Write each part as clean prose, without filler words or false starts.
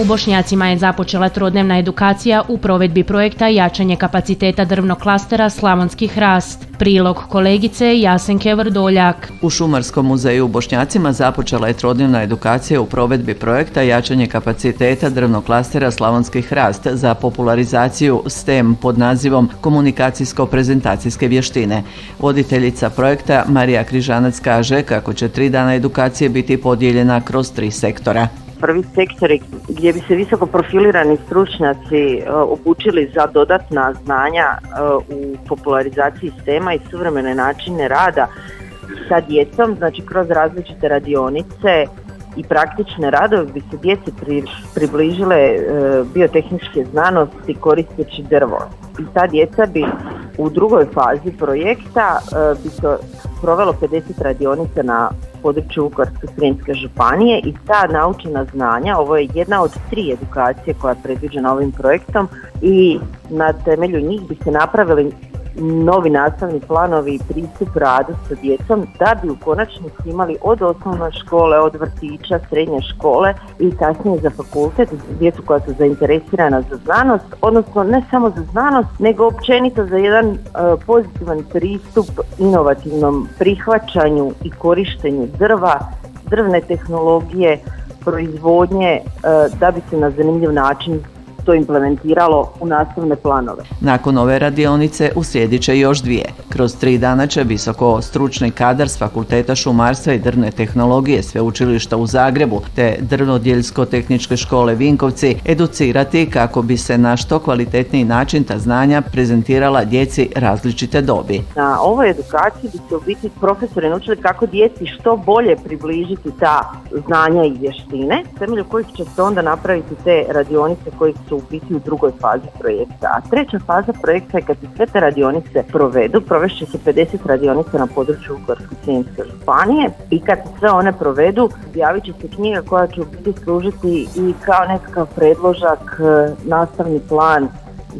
U Bošnjacima je započela trodnevna edukacija u provedbi projekta jačanje kapaciteta drvnog klastera Slavonski hrast. Prilog kolegice Jasenke Vrdoljak. U Šumarskom muzeju u Bošnjacima započela je trodnevna edukacija u provedbi projekta jačanje kapaciteta drvnog klastera Slavonski hrast za popularizaciju STEM pod nazivom komunikacijsko-prezentacijske vještine. Voditeljica projekta Marija Križanac kaže kako će 3 dana edukacije biti podijeljena kroz 3 sektora. Prvi sektor gdje bi se visoko profilirani stručnjaci obučili za dodatna znanja u popularizaciji STEM-a i suvremene načine rada sa djecom, znači kroz različite radionice i praktične radove bi se djeci približile biotehničke znanosti koristeći drvo. I ta djeca bi u drugoj fazi projekta bi se provelo 50 radionica na području Vukovarsko-srijemske županije i ta naučena znanja, ovo je jedna od 3 edukacije koja je predviđena ovim projektom i na temelju njih bi se napravili novi nastavni planovi i pristup radu sa djecom da bi u konačnici imali od osnovne škole, od vrtića, srednje škole i kasnije za fakultet djecu koja su zainteresirana za znanost, odnosno ne samo za znanost nego općenito za jedan pozitivan pristup inovativnom prihvaćanju i korištenju drva, drvne tehnologije, proizvodnje da bi se na zanimljiv način to implementiralo u nastavne planove. Nakon ove radionice uslijedit će još 2. Kroz 3 dana će visoko stručni kadar s Fakulteta šumarstva i drvne tehnologije Sveučilišta u Zagrebu te Drvodjeljsko-tehničke škole Vinkovci educirati kako bi se na što kvalitetniji način ta znanja prezentirala djeci različite dobi. Na ovoj edukaciji bi se u biti profesori naučili kako djeci što bolje približiti ta znanja i vještine, temelju kojih će se onda napraviti te radionice koje su u biti u drugoj fazi projekta. A 3. faza projekta je kad se sve te radionice provedu, provešće se 50 radionica na području Vukovarsko-srijemske županije i kad se sve one provedu, objavit će se knjiga koja će u biti služiti i kao nekakav predložak, nastavni plan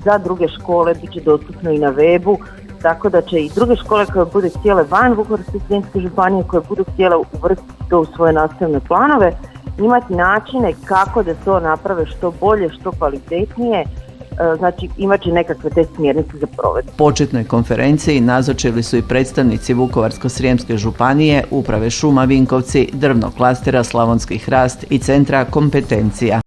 za druge škole, bit će dostupno i na webu, tako da će i druge škole koje budu htjele van Vukovarsko-srijemske županije, koje budu htjele uvrstiti to u svoje nastavne planove, imati načine kako da to naprave što bolje, što kvalitetnije, znači imat će nekakve te smjernice za provedbu. Početnoj konferenciji nazočili su i predstavnici Vukovarsko-srijemske županije, Uprave šuma Vinkovci, drvnog klastera Slavonski hrast i Centra kompetencija.